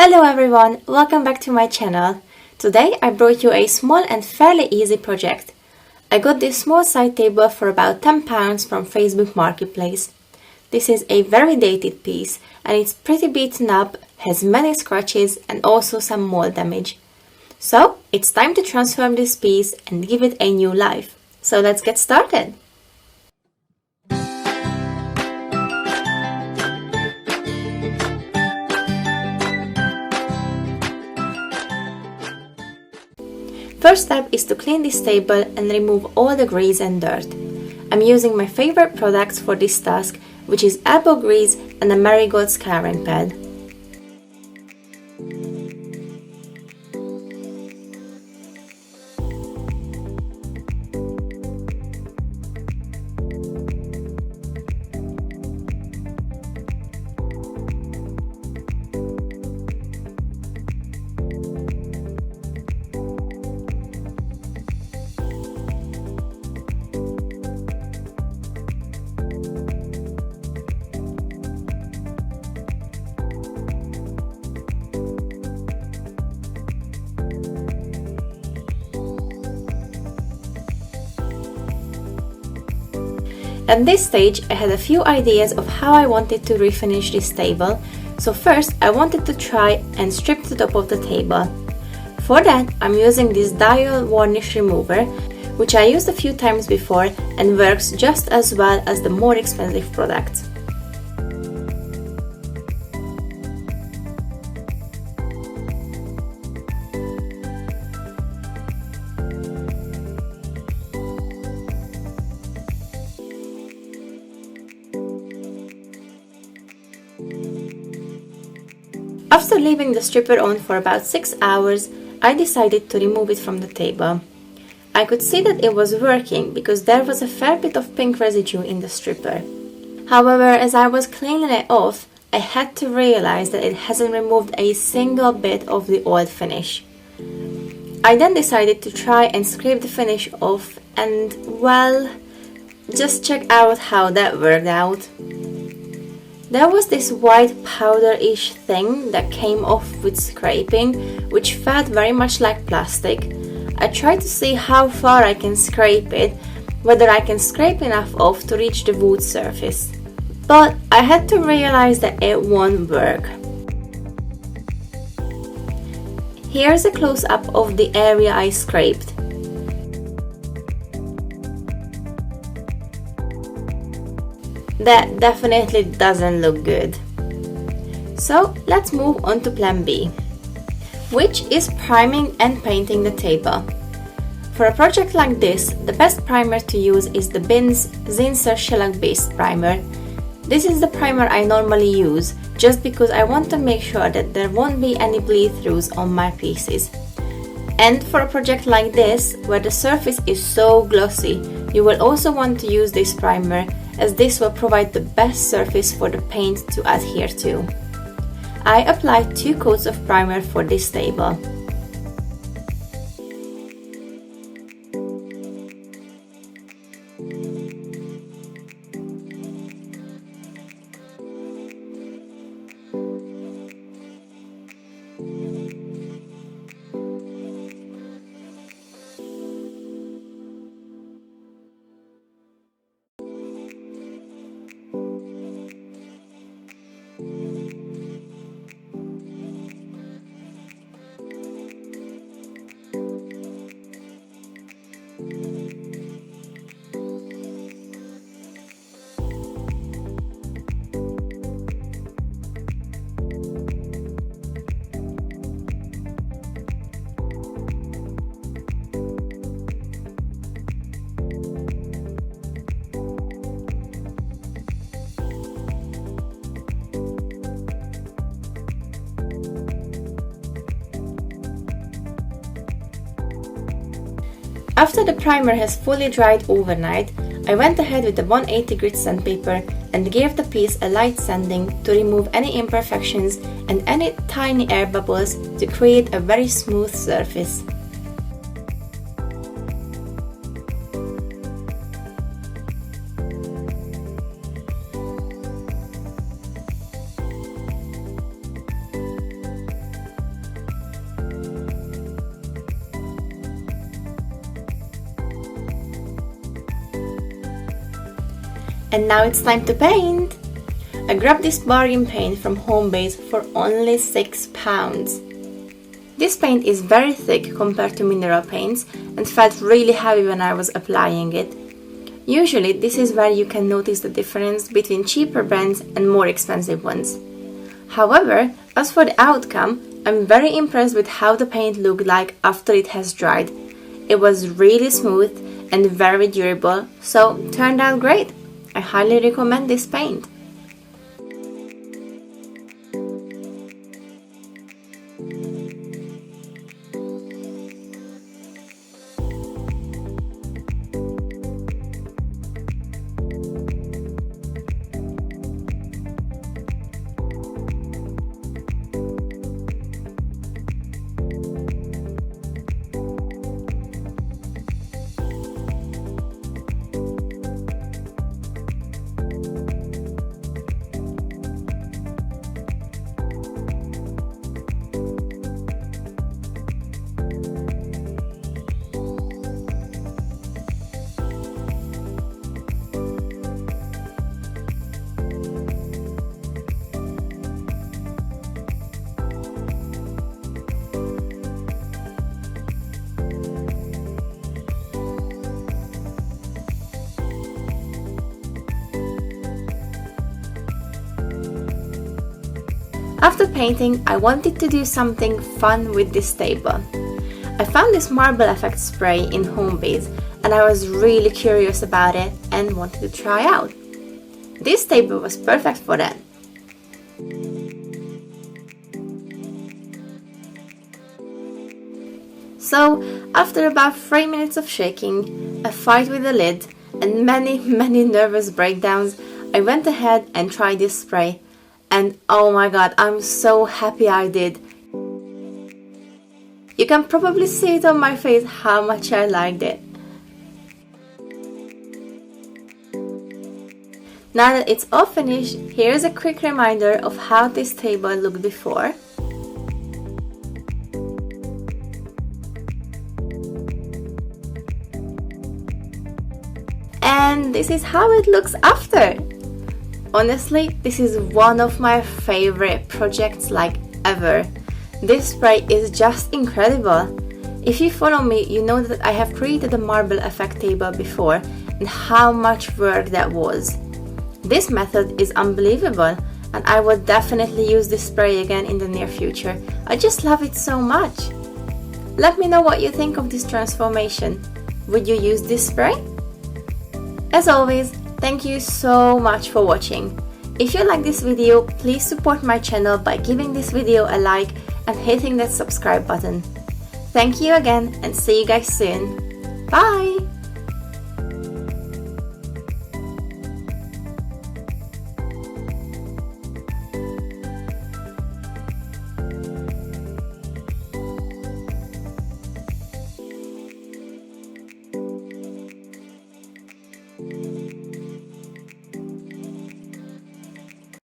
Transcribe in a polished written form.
Hello everyone, welcome back to my channel. Today I brought you a small and fairly easy project. I got this small side table for about £10 from Facebook Marketplace. This is a very dated piece and it's pretty beaten up, has many scratches and also some mold damage. So it's time to transform this piece and give it a new life. So let's get started! First step is to clean this table and remove all the grease and dirt. I'm using my favorite products for this task, which is elbow grease and a marigold scouring pad. At this stage, I had a few ideas of how I wanted to refinish this table, so first I wanted to try and strip the top of the table. For that, I'm using this dial varnish remover, which I used a few times before and works just as well as the more expensive products. After leaving the stripper on for about 6 hours, I decided to remove it from the table. I could see that it was working because there was a fair bit of pink residue in the stripper. However, as I was cleaning it off, I had to realize that it hasn't removed a single bit of the old finish. I then decided to try and scrape the finish off and, well, just check out how that worked out. There was this white powder-ish thing that came off with scraping, which felt very much like plastic. I tried to see how far I can scrape it, whether I can scrape enough off to reach the wood surface. But I had to realize that it won't work. Here's a close-up of the area I scraped. That definitely doesn't look good. So let's move on to plan B, which is priming and painting the table. For a project like this, the best primer to use is the Bin's Zinsser Shellac based primer. This is the primer I normally use, just because I want to make sure that there won't be any bleed-throughs on my pieces. And for a project like this, where the surface is so glossy, you will also want to use this primer, as this will provide the best surface for the paint to adhere to. I applied 2 coats of primer for this table. After the primer has fully dried overnight, I went ahead with the 180 grit sandpaper and gave the piece a light sanding to remove any imperfections and any tiny air bubbles to create a very smooth surface. And now it's time to paint! I grabbed this bargain paint from Homebase for only £6. This paint is very thick compared to mineral paints and felt really heavy when I was applying it. Usually this is where you can notice the difference between cheaper brands and more expensive ones. However, as for the outcome, I'm very impressed with how the paint looked like after it has dried. It was really smooth and very durable, so turned out great. I highly recommend this paint. After painting, I wanted to do something fun with this table. I found this marble effect spray in Homebase and I was really curious about it and wanted to try out. This table was perfect for that. So, after about 3 minutes of shaking, a fight with the lid, and many nervous breakdowns, I went ahead and tried this spray. And oh my god, I'm so happy I did. You can probably see it on my face how much I liked it. Now that it's all finished, here's a quick reminder of how this table looked before. And this is how it looks after. Honestly, this is one of my favorite projects like ever. This spray is just incredible. If you follow me, you know that I have created a marble effect table before and how much work that was. This method is unbelievable and I would definitely use this spray again in the near future. I just love it so much. Let me know what you think of this transformation. Would you use this spray? As always, thank you so much for watching. If you like this video, please support my channel by giving this video a like and hitting that subscribe button. Thank you again and see you guys soon. Bye!